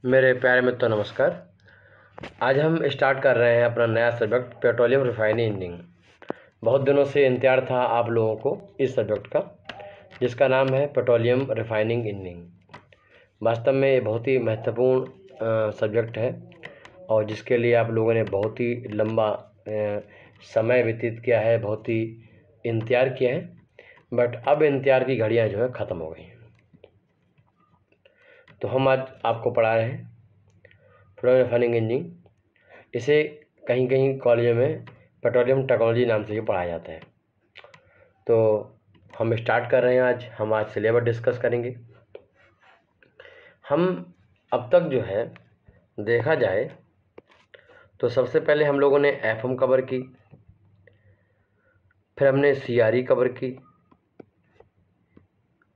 मेरे प्यारे मित्रों नमस्कार। आज हम स्टार्ट कर रहे हैं अपना नया सब्जेक्ट पेट्रोलियम रिफाइनिंग इंजीनियरिंग। बहुत दिनों से इंतजार था आप लोगों को इस सब्जेक्ट का, जिसका नाम है पेट्रोलियम रिफाइनिंग इंजीनियरिंग। वास्तव में ये बहुत ही महत्वपूर्ण सब्जेक्ट है और जिसके लिए आप लोगों ने बहुत ही लंबा समय व्यतीत किया है, बहुत ही इंतजार किया है। बट अब इंतजार की घड़ियाँ जो है ख़त्म हो गई हैं। तो हम आज आपको पढ़ा रहे हैं पेट्रोलियम रिफाइनिंग इंजीनियरिंग। इसे कहीं कहीं कॉलेजों में पेट्रोलियम टेक्नोलॉजी नाम से भी पढ़ाया जाता है। तो हम स्टार्ट कर रहे हैं। हम आज सिलेबस डिस्कस करेंगे। हम अब तक जो है देखा जाए तो सबसे पहले हम लोगों ने एफएम कवर की, फिर हमने सीआरई कवर की,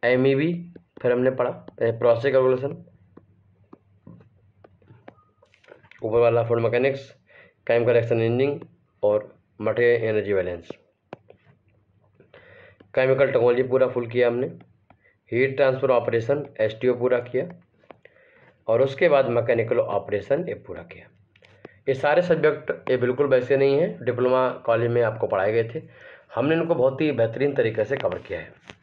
एमईबी, फिर हमने पढ़ा प्रोसेस कैलकुलेशन, ऊपर वाला food mechanics, chemical reaction engineering और material energy balance. Chemical technology पूरा फुल किया हमने। हीट ट्रांसफ़र ऑपरेशन एसटीओ पूरा किया और उसके बाद मैकेनिकल ऑपरेशन ये पूरा किया। ये सारे सब्जेक्ट ये बिल्कुल वैसे नहीं है, डिप्लोमा कॉलेज में आपको पढ़ाए गए थे। हमने इनको बहुत ही बेहतरीन तरीके से कवर किया है।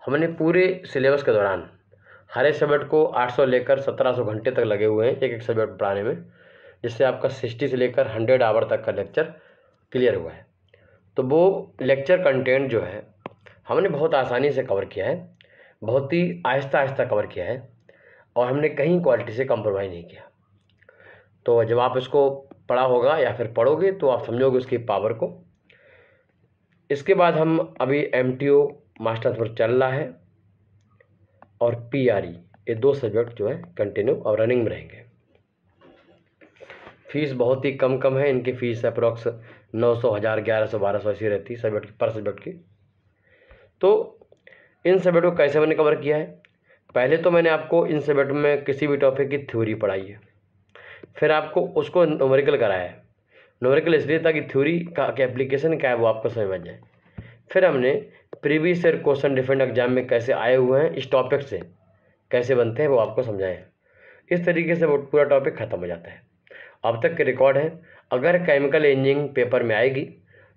हमने पूरे सिलेबस के दौरान हर एक सब्जेक्ट को 800 लेकर 1700 घंटे तक लगे हुए हैं एक एक सब्जेक्ट पढ़ाने में, जिससे आपका 60 से लेकर 100 आवर तक का लेक्चर क्लियर हुआ है। तो वो लेक्चर कंटेंट जो है हमने बहुत आसानी से कवर किया है, बहुत ही आहिस्ता आहिस्ता कवर किया है और हमने कहीं क्वालिटी से कम्प्रोमाइज़ नहीं किया। तो जब आप इसको पढ़ा होगा या फिर पढ़ोगे तो आप समझोगे उसकी पावर को। इसके बाद हम अभी एमटीओ मास्टर्स पर चल रहा है और पीआरई, ये दो सब्जेक्ट जो है कंटिन्यू और रनिंग में रहेंगे। फीस बहुत ही कम है। इनकी फ़ीस अप्रोक्स 900, 1000, 1100, 1200 ऐसी रहती है सब्जेक्ट पर सब्जेक्ट की। तो इन सब्जेक्ट को कैसे मैंने कवर किया है, पहले तो मैंने आपको इन सब्जेक्ट में किसी भी टॉपिक की थ्योरी पढ़ाई है, फिर आपको उसको न्यूमेरिकल कराया है। न्यूमेरिकल इसलिए ताकि थ्योरी का एप्लीकेशन क्या है वो आपको समझ में जाए। फिर हमने previous year question different exam में कैसे आए हुए हैं, इस टॉपिक से कैसे बनते हैं वो आपको समझाएं। इस तरीके से वो पूरा टॉपिक ख़त्म हो जाता है। अब तक के रिकॉर्ड है, अगर केमिकल इंजीनियरिंग पेपर में आएगी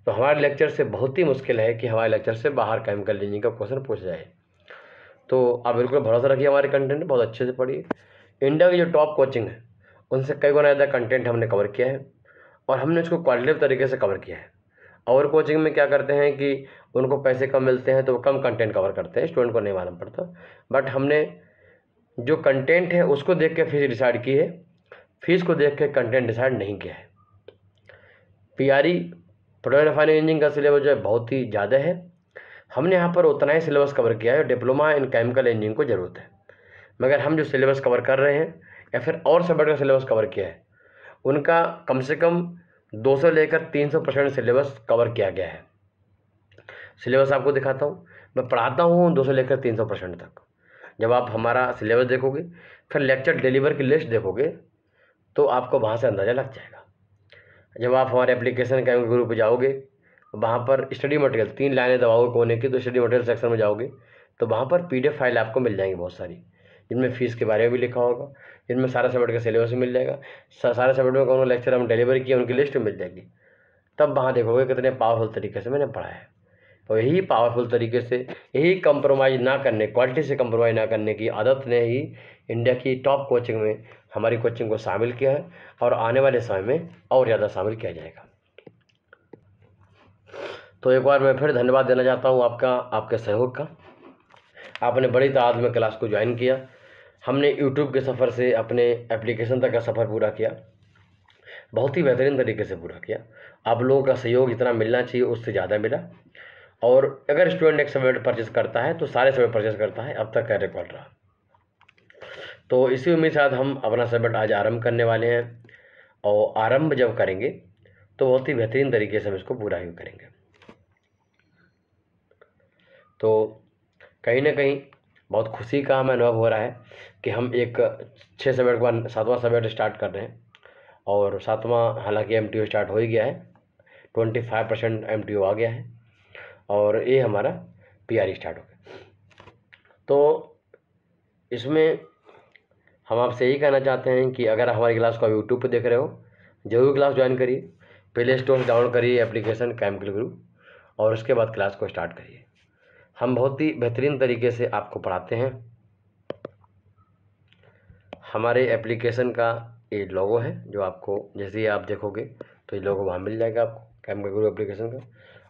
तो हमारे लेक्चर से बहुत ही मुश्किल है कि हमारे लेक्चर से बाहर केमिकल इंजीनियरिंग का क्वेश्चन पूछ जाए। तो आप बिल्कुल भरोसा रखिए, हमारे कंटेंट बहुत अच्छे से पढ़िए। इंडिया की जो टॉप कोचिंग है उनसे कई गुना ज़्यादा कंटेंट हमने कवर किया है और हमने उसको क्वालिटेटिव तरीके से कवर किया है। और कोचिंग में क्या करते हैं कि उनको पैसे कम मिलते हैं तो वो कम कंटेंट कवर करते हैं, स्टूडेंट को नहीं मालूम पड़ता। बट हमने जो कंटेंट है उसको देख के फीस डिसाइड की है, फीस को देख के कंटेंट डिसाइड नहीं किया है। पीआरई पेट्रोलियम रिफाइनिंग इंजीनियरिंग का सिलेबस जो है बहुत ही ज़्यादा है। हमने यहाँ पर उतना ही सिलेबस कवर किया है डिप्लोमा इन केमिकल इंजीनियरिंग को ज़रूरत है। मगर हम जो सिलेबस कवर कर रहे हैं या फिर और सब्जेक्ट का सिलेबस कवर किया है उनका कम से कम 200 लेकर 300% सिलेबस कवर किया गया है। सिलेबस आपको दिखाता हूँ, मैं पढ़ाता हूँ 200 लेकर 300% तक। जब आप हमारा सिलेबस देखोगे, फिर लेक्चर डिलीवर की लिस्ट देखोगे तो आपको वहाँ से अंदाज़ा लग जाएगा। जब आप हमारे एप्लीकेशन के ग्रुप पर जाओगे, वहाँ पर स्टडी मटेरियल 3 लाइनें दबाओगे कोने की तो स्टडी मटेरियल सेक्शन में जाओगे तो वहाँ पर PDF फाइल आपको मिल जाएंगी बहुत सारी, जिनमें फ़ीस के बारे में भी लिखा होगा, जिनमें सारा सब्जेक्ट का सिलेबस भी मिल जाएगा, सारे सब्जेक्ट में कौन लेक्चर हम डिलीवर किए उनकी लिस्ट मिल जाएगी। तब वहाँ देखोगे कितने पावरफुल तरीके से मैंने पढ़ा है। और यही पावरफुल तरीके से, यही कंप्रोमाइज़ ना करने, क्वालिटी से कंप्रोमाइज़ ना करने की आदत ने ही इंडिया की टॉप कोचिंग में हमारी कोचिंग को शामिल किया है और आने वाले समय में और ज़्यादा शामिल किया जाएगा। तो एक बार मैं फिर धन्यवाद देना चाहता हूँ आपके सहयोग का। आपने बड़ी तादाद में क्लास को ज्वाइन किया। हमने यूट्यूब के सफ़र से अपने एप्लीकेशन तक का सफ़र पूरा किया, बहुत ही बेहतरीन तरीके से पूरा किया। आप लोगों का सहयोग जितना मिलना चाहिए उससे ज़्यादा मिला। और अगर स्टूडेंट एक सब्जेक्ट परचेस करता है तो सारे सब्जेक्ट परचेस करता है, अब तक का रिकॉर्ड रहा। तो इसी उम्मीद के साथ हम अपना सब्जेक्ट आज आरंभ करने वाले हैं और आरंभ जब करेंगे तो बहुत ही बेहतरीन तरीके से हम इसको पूरा ही करेंगे। तो कहीं ना कहीं बहुत खुशी का हमें अनुभव हो रहा है कि हम एक 6 सब्जेक्ट के बाद 7वां सब्जेक्ट स्टार्ट कर रहे हैं और 7वां हालांकि MTO स्टार्ट हो ही गया है, 25% MTO आ गया है और ये हमारा PRE स्टार्ट हो गया। तो इसमें हम आपसे यही कहना चाहते हैं कि अगर हमारी क्लास को आप यूट्यूब पर देख रहे हो, जरूर क्लास ज्वाइन करिए। प्ले स्टोर से डाउनलोड करिए एप्लीकेशन केमिकल गुरु और उसके बाद क्लास को स्टार्ट करिए। हम बहुत ही बेहतरीन तरीके से आपको पढ़ाते हैं। हमारे एप्लीकेशन का ये लोगो है, जो आपको जैसे ही आप देखोगे तो ये लोगो वहाँ मिल जाएगा आपको केमिकल गुरु एप्लीकेशन का,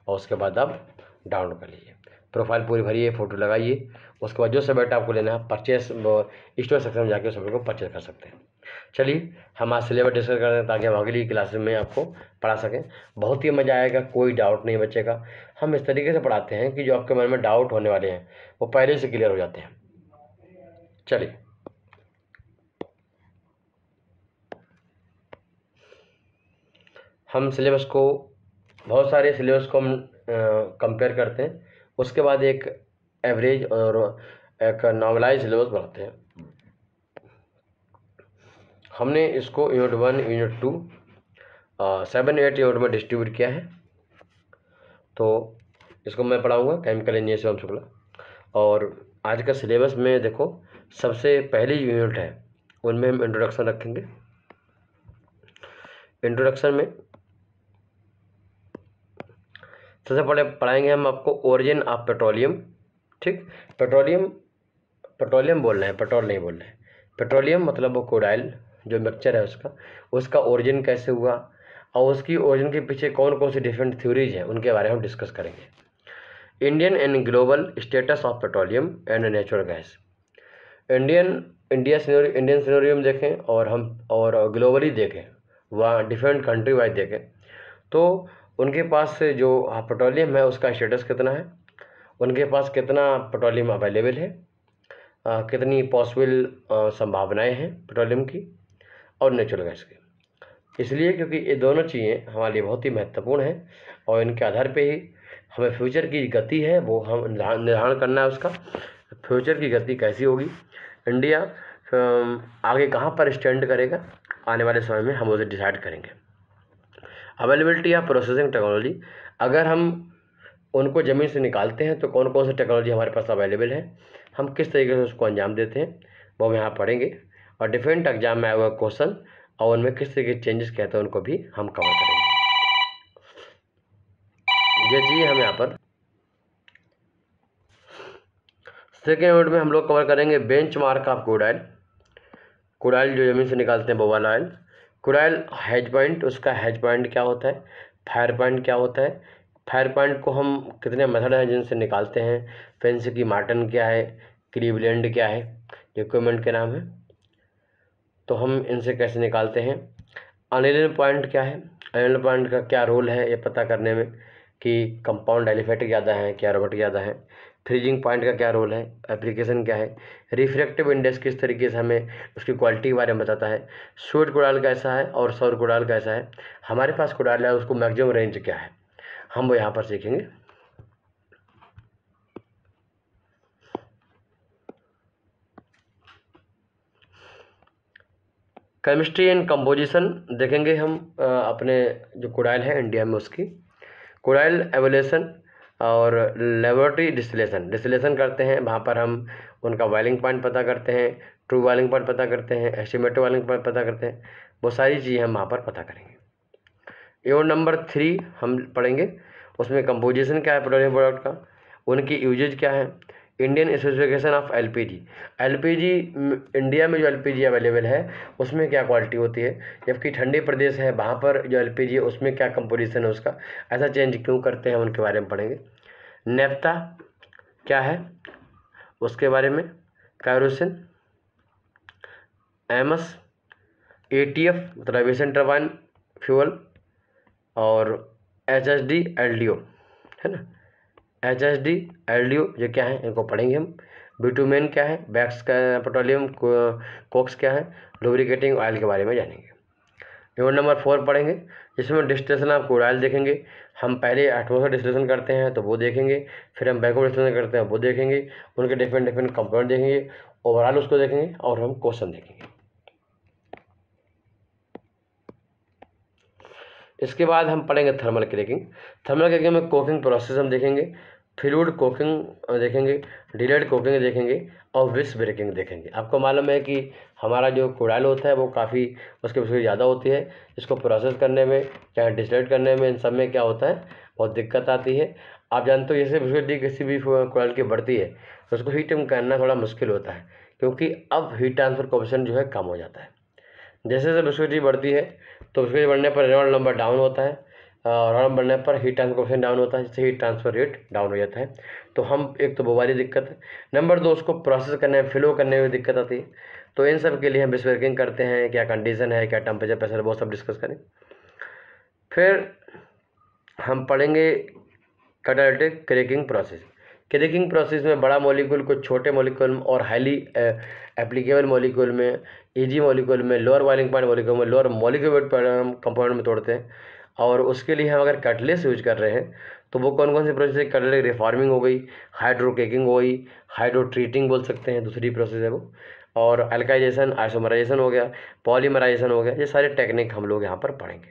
और उसके बाद आप डाउनलोड कर लीजिए। प्रोफाइल पूरी भरिए, फ़ोटो लगाइए, उसके बाद जो सब्जेक्ट आपको लेना है परचेस स्टोर सेक्शन में जाके उस सब्जेक्ट को परचेज कर सकते हैं। चलिए हम आज सिलेबस डिस्कस करते हैं ताकि हम अगली क्लासेस में आपको पढ़ा सकें। बहुत ही मज़ा आएगा, कोई डाउट नहीं बचेगा। हम इस तरीके से पढ़ाते हैं कि जो आपके मन में डाउट होने वाले हैं वो पहले से क्लियर हो जाते हैं। चलिए हम सिलेबस को, बहुत सारे सिलेबस को हम कंपेयर करते हैं, उसके बाद एक एवरेज और एक नॉर्मलाइज सिलेबस बनाते हैं। हमने इसको यूनिट 1, यूनिट 2, 7, 8 यूनिट में डिस्ट्रीब्यूट किया है। तो इसको मैं पढ़ाऊँगा केमिकल इंजीनियर शिवम शुक्ला। और आज का सिलेबस में देखो, सबसे पहली यूनिट है उनमें हम इंट्रोडक्शन रखेंगे। इंट्रोडक्शन में सबसे पहले पढ़ाएंगे हम आपको ओरिजिन ऑफ पेट्रोलियम। ठीक, पेट्रोलियम बोल रहे हैं, पेट्रोल नहीं बोल रहे हैं। पेट्रोलियम मतलब वो क्रूड ऑयल जो मिक्सचर है उसका ओरिजिन कैसे हुआ और उसकी ओरिजिन के पीछे कौन कौन सी डिफरेंट थ्योरीज हैं, उनके बारे में हम डिस्कस करेंगे। Indian and global status of petroleum and natural gas. Indian scenario देखें और ग्लोबली देखें, वहाँ डिफरेंट कंट्री वाइज देखें, तो उनके पास जो पेट्रोलियम है उसका स्टेटस कितना है, उनके पास कितना पेट्रोलियम अवेलेबल है, कितनी पॉसिबल संभावनाएं हैं पेट्रोलियम की और नेचुरल गैस की। इसलिए क्योंकि ये दोनों चीज़ें हमारे लिए बहुत ही महत्वपूर्ण हैं और इनके आधार पे ही हमें फ्यूचर की गति है वो हम निर्धारण करना है। उसका फ्यूचर की गति कैसी होगी, इंडिया आगे कहाँ पर स्टैंड करेगा आने वाले समय में, हम उसे डिसाइड करेंगे। अवेलेबिलिटी ऑफ प्रोसेसिंग टेक्नोलॉजी, अगर हम उनको ज़मीन से निकालते हैं तो कौन कौन सी टेक्नोलॉजी हमारे पास अवेलेबल है, हम किस तरीके से उसको अंजाम देते हैं, वो हम यहाँ पढ़ेंगे। और डिफरेंट एग्जाम में आए हुए क्वेश्चन और उनमें किस तरीके के चेंजेस कहते हैं उनको भी हम कवर करेंगे। ये चीज़ हम यहाँ पर सेकेंड यूनिट में हम लोग कवर करेंगे benchmark of crude oil. Crude oil जो ज़मीन से निकालते हैं वो वाला oil. Crude oil hedge point, उसका हेज पॉइंट क्या होता है, फायर पॉइंट क्या होता है, फायर पॉइंट को हम कितने मेथड हैं जिनसे निकालते हैं, फेंस की मार्टन क्या है, क्लीवलैंड क्या है, इक्विपमेंट के नाम है, तो हम इनसे कैसे निकालते हैं। अनिलिन पॉइंट क्या है, अनिलिन पॉइंट का क्या रोल है ये पता करने में कि कंपाउंड एलिफेटिक ज़्यादा है क्या एरोमेटिक ज़्यादा है। फ्रीजिंग पॉइंट का क्या रोल है, एप्लीकेशन क्या है। रिफ्रैक्टिव इंडेक्स किस तरीके से हमें उसकी क्वालिटी के बारे में बताता है। स्वीट क्रूड ऑयल कैसा है और सौर क्रूड ऑयल कैसा है, हमारे पास क्रूड ऑयल है उसको मैक्सिमम रेंज क्या है, हम वो यहाँ पर सीखेंगे। केमिस्ट्री एंड कंपोजिशन देखेंगे हम अपने जो क्रूड ऑयल है इंडिया में उसकी। क्रूड ऑयल एवोल्यूशन और लेबोरेटरी डिस्टिलेशन करते हैं, वहाँ पर हम उनका बॉइलिंग पॉइंट पता करते हैं, ट्रू बॉइलिंग पॉइंट पता करते हैं, एस्टिमेटेड बॉइलिंग पॉइंट पता करते हैं, वो सारी चीज़ें हम वहाँ पर पता करेंगे। यूनिट नंबर 3 हम पढ़ेंगे, उसमें कंपोजिशन क्या है पेट्रोलियम प्रोडक्ट का, उनकी यूजेज क्या है, Indian specification of LPG India में जो एलपीजी अवेलेबल है उसमें क्या क्वालिटी होती है, जबकि ठंडे प्रदेश है वहाँ पर जो एलपीजी है उसमें क्या कंपोजिशन है उसका, ऐसा चेंज क्यों करते हैं, उनके बारे में पढ़ेंगे। नेफ्ता क्या है उसके बारे में, कैरोसिन, एमस, एटीएफ मतलब एविएशन टरबाइन फ्यूल, और एचएसडी एलडीओ है ना, एचएसडी एलडीओ ये क्या है इनको पढ़ेंगे हम। बिटुमेन क्या है, वैक्स का पेट्रोलियम कोक्स क्या है, लुब्रिकेटिंग ऑयल के बारे में जानेंगे। यूनिट नंबर 4 पढ़ेंगे जिसमें डिस्टिलेशन ऑफ क्रूड ऑयल देखेंगे। हम पहले एटमॉस्फेरिक डिस्टिलेशन करते हैं तो वो देखेंगे, फिर हम बैकवर्ड डिस्टिलेशन करते हैं वो देखेंगे, उनके डिफरेंट कंपाउंड देखेंगे, ओवरऑल उसको देखेंगे और हम क्वेश्चन देखेंगे। इसके बाद हम पढ़ेंगे थर्मल क्रैकिंग। थर्मल क्रैकिंग में कोकिंग प्रोसेस हम देखेंगे, फ्लूइड कोकिंग देखेंगे, डिलेड कोकिंग देखेंगे और विस ब्रेकिंग देखेंगे। आपको मालूम है कि हमारा जो क्रूड होता है वो काफ़ी उसकी विस्कोसिटी ज़्यादा होती है। इसको प्रोसेस करने में चाहे डिस्टिलेट करने में, इन सब में क्या होता है, बहुत दिक्कत आती है। आप जानते हो जैसे विस्कोसिटी किसी भी क्रूड की बढ़ती है तो उसको हीट करना थोड़ा मुश्किल होता है, क्योंकि अब हीट ट्रांसफर कोएफिशिएंट जो है कम हो जाता है। जैसे जैसे विस्कोसिटी बढ़ती है तो विस्कोसिटी बढ़ने पर रेनॉल्ड्स नंबर डाउन होता है, और बढ़ने पर हीट ट्रांसफर कोएफिशिएंट डाउन होता है, जिससे हीट ट्रांसफर रेट डाउन हो जाता है। तो हम एक तो वो वाली दिक्कत है। नंबर 2, उसको प्रोसेस करने में, फ्लो करने में दिक्कत आती है। तो इन सब के लिए हम विस्ब्रेकिंग करते हैं, क्या कंडीशन है, क्या टेम्परेचर प्रेशर, वो सब डिस्कस करें। फिर हम पढ़ेंगे catalytic cracking process. Cracking process में बड़ा मॉलिक्यूल को छोटे मॉलिक्यूल और हाईली एप्लीकेबल मॉलिक्यूल में, इजी मॉलिक्यूल में, लोअर बॉइलिंग पॉइंट मॉलिक्यूल में, लोअर मॉलिक्यूल कंपाउंड में तोड़ते हैं। और उसके लिए हम अगर कैटलिस्ट यूज कर रहे हैं तो वो कौन कौन सी प्रोसेस है, कैटालिटिक रिफॉर्मिंग हो गई, हाइड्रोकेकिंग हो गई, हाइड्रो ट्रीटिंग बोल सकते हैं, दूसरी प्रोसेस है वो, और अल्काइजेशन, आइसोमराइजेशन हो गया, पॉलीमराइजेशन हो गया। ये सारे टेक्निक हम लोग यहाँ पर पढ़ेंगे।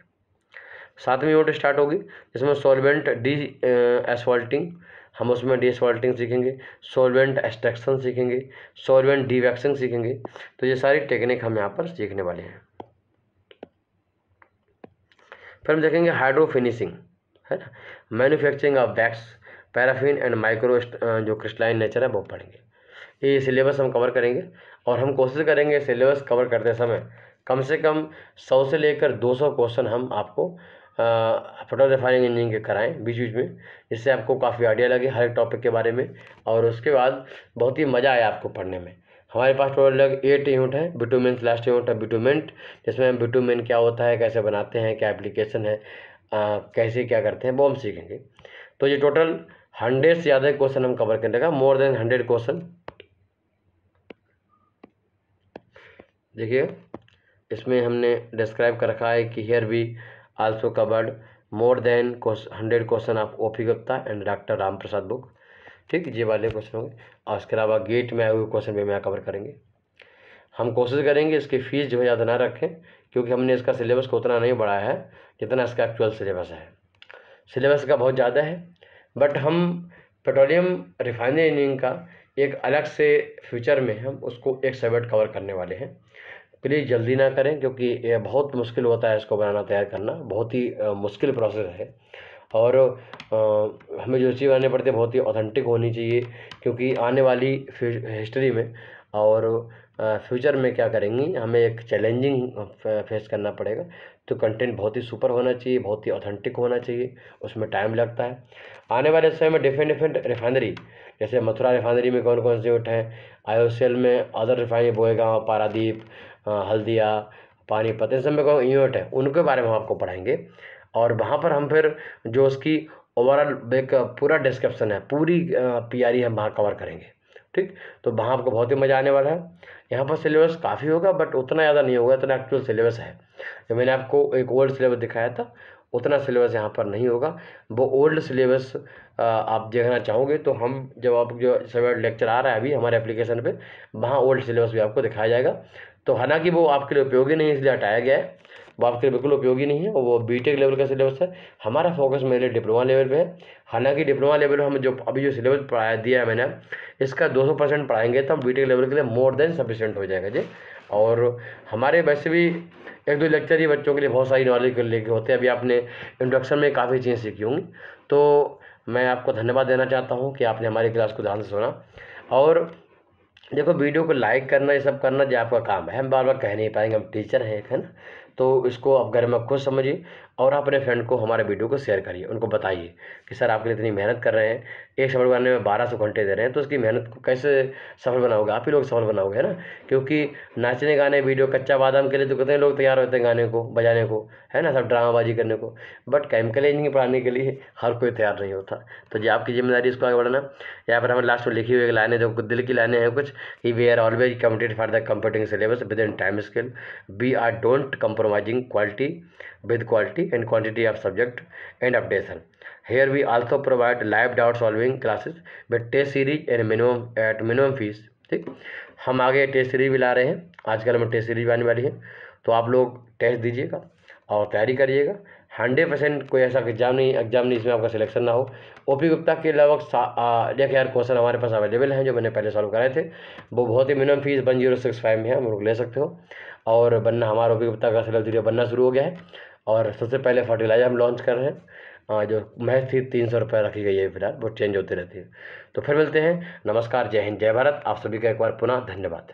7वीं यूनिट स्टार्ट होगी जिसमें सॉल्वेंट डी एस्फॉल्टिंग, हम उसमें डी एस्फॉल्टिंग सीखेंगे, सॉल्वेंट एक्सट्रैक्शन सीखेंगे, सॉल्वेंट डीवैक्सिंग सीखेंगे। तो ये सारी टेक्निक हम यहाँ पर सीखने वाले हैं। फिर हम देखेंगे हाइड्रो फिनिशिंग, है ना, manufacturing of wax, paraffin and micro जो क्रिस्टलाइन नेचर है वो पढ़ेंगे। ये सिलेबस हम कवर करेंगे और हम कोशिश करेंगे सिलेबस कवर करते समय कम से कम 100 से लेकर 200 क्वेश्चन हम आपको पेट्रोल रिफाइनिंग इंजीनियरिंग के कराएं बीच बीच में, जिससे आपको काफ़ी आइडिया लगे हर एक टॉपिक के बारे में, और उसके बाद बहुत ही मज़ा आया आपको पढ़ने में। हमारे पास टोटल 8 यूनिट है। बिटुमेन लास्ट यूनिट है बिटुमेंट, जिसमें हम बिटुमेन क्या होता है, कैसे बनाते हैं, क्या एप्लीकेशन है, कैसे क्या करते हैं, वो हम सीखेंगे। तो ये टोटल 100 से ज़्यादा क्वेश्चन हम कवर करने का, मोर देन 100 क्वेश्चन। देखिए इसमें हमने डिस्क्राइब कर रखा है कि here we also covered more than 100 question of OP Gupta and doctor Ram Prasad book. ठीक, ये वाले क्वेश्चन होंगे, और उसके अलावा गेट में आए हुए क्वेश्चन भी मैं कवर करेंगे। हम कोशिश करेंगे इसकी फ़ीस जो है ज़्यादा ना रखें, क्योंकि हमने इसका सिलेबस को उतना नहीं बढ़ाया है जितना इसका एक्चुअल सिलेबस है। सिलेबस का बहुत ज़्यादा है, बट हम पेट्रोलियम रिफाइनरी इंजीनियरिंग का एक अलग से फ्यूचर में हम उसको एक सब्जेक्ट कवर करने वाले हैं। प्लीज़ जल्दी ना करें, क्योंकि ये बहुत मुश्किल होता है, इसको बनाना, तैयार करना बहुत ही मुश्किल प्रोसेस है। और हमें जो चीज़ बनानी पड़ती है बहुत ही ऑथेंटिक होनी चाहिए, क्योंकि आने वाली हिस्ट्री में और फ्यूचर में क्या करेंगी, हमें एक चैलेंजिंग फेस करना पड़ेगा। तो कंटेंट बहुत ही सुपर होना चाहिए, बहुत ही ऑथेंटिक होना चाहिए, उसमें टाइम लगता है। आने वाले समय में डिफरेंट रिफाइनरी, जैसे मथुरा रिफाइनरी में कौन कौन से यूनिट हैं, IOCL में अदर रिफाइनरी, बोएगांव, पारादीप, हल्दिया, पानीपत, इन सब में कौन यूनिट है, उनके बारे में हम आपको पढ़ाएंगे। और वहाँ पर हम फिर जो उसकी ओवरऑल एक पूरा डिस्क्रिप्शन है, पूरी PRE हम वहाँ कवर करेंगे। ठीक, तो वहाँ आपको बहुत ही मज़ा आने वाला है। यहाँ पर सिलेबस काफ़ी होगा, बट उतना ज़्यादा नहीं होगा, इतना एक्चुअल सिलेबस है। जो मैंने आपको एक ओल्ड सिलेबस दिखाया था, उतना सिलेबस यहाँ पर नहीं होगा। वो ओल्ड सिलेबस आप देखना चाहोगे तो हम जब आप जो सब लेक्चर आ रहा है अभी हमारे एप्लीकेशन पे, वहाँ ओल्ड सिलेबस भी आपको दिखाया जाएगा। तो हालांकि वो आपके लिए उपयोगी नहीं है, इसलिए हटाया गया है, वो आपके लिए बिल्कुल उपयोगी नहीं है, वो बीटेक लेवल का सिलेबस है। हमारा फोकस मेरे डिप्लोमा लेवल पे है। हालांकि डिप्लोमा लेवल में हम जो अभी जो सिलेबस पढ़ाया दिया है मैंने, इसका 200% पढ़ाएंगे तो हम बीटेक लेवल के लिए मोर देन सफिशिएंट हो जाएगा जी। और हमारे वैसे भी 1-2 लेक्चर ही बच्चों के लिए बहुत सारी नॉलेज को लेके होते हैं। अभी आपने इंट्रोडक्शन में काफ़ी चीज़ें सीखी होंगी, तो मैं आपको धन्यवाद देना चाहता हूँ कि आपने हमारी क्लास को ध्यान से सुना। और देखो, वीडियो को लाइक करना, ये सब करना जो आपका काम है, हम बार बार कह नहीं पाएंगे, हम टीचर हैं, है ना। तो इसको आप घर में खुद समझिए और अपने फ्रेंड को हमारे वीडियो को शेयर करिए, उनको बताइए कि सर आपके लिए इतनी मेहनत कर रहे हैं, एक सफल बनाने में 1200 घंटे दे रहे हैं, तो उसकी मेहनत को कैसे सफल बनाओगे, आप ही लोग सफल बनाओगे, है ना। क्योंकि नाचने गाने वीडियो कच्चा बादाम के लिए तो कितने लोग तैयार होते हैं गाने को बजाने को, है ना, सब ड्रामाबाजी करने को, बट केमिकल इंजीनियरिंग पढ़ाने के लिए हर कोई तैयार नहीं होता। तो ये आपकी जिम्मेदारी इसको आगे बढ़ाना। यहाँ पर हमें लास्ट में लिखी हुई लाइनें, जो दिल की लाइनें हैं कुछ, कि we are always committed for the computing syllabus within time scale, we are don't compromising quality with quality and quantity of subject and updation. Here we also provide live doubt solving classes with test series and minimum fees। ठीक, हम आगे test series भी ला रहे हैं, आजकल हमें test series भी आने वाली है, तो आप लोग टेस्ट दीजिएगा और तैयारी करिएगा। 100% कोई ऐसा एग्जाम नहीं इसमें आपका सिलेक्शन ना हो। ओपी गुप्ता के लगभग 1000 क्वेश्चन हमारे पास अवेलेबल हैं जो मैंने पहले सॉल्व कराए थे। वो बहुत ही मिनिमम फीस 1065 में है, हम लोग ले सकते हो। और बनना हमारा ओपी गुप्ता का सिलेबस वीडियो बनना शुरू हो गया है। और सबसे पहले फर्टिलाइजर हम लॉन्च कर रहे हैं, जो महज थी 300 रुपये रखी गई है, फिलहाल वो चेंज होती रहती है। तो फिर मिलते हैं। नमस्कार, जय हिंद, जय भारत। आप सभी का एक बार पुनः धन्यवाद।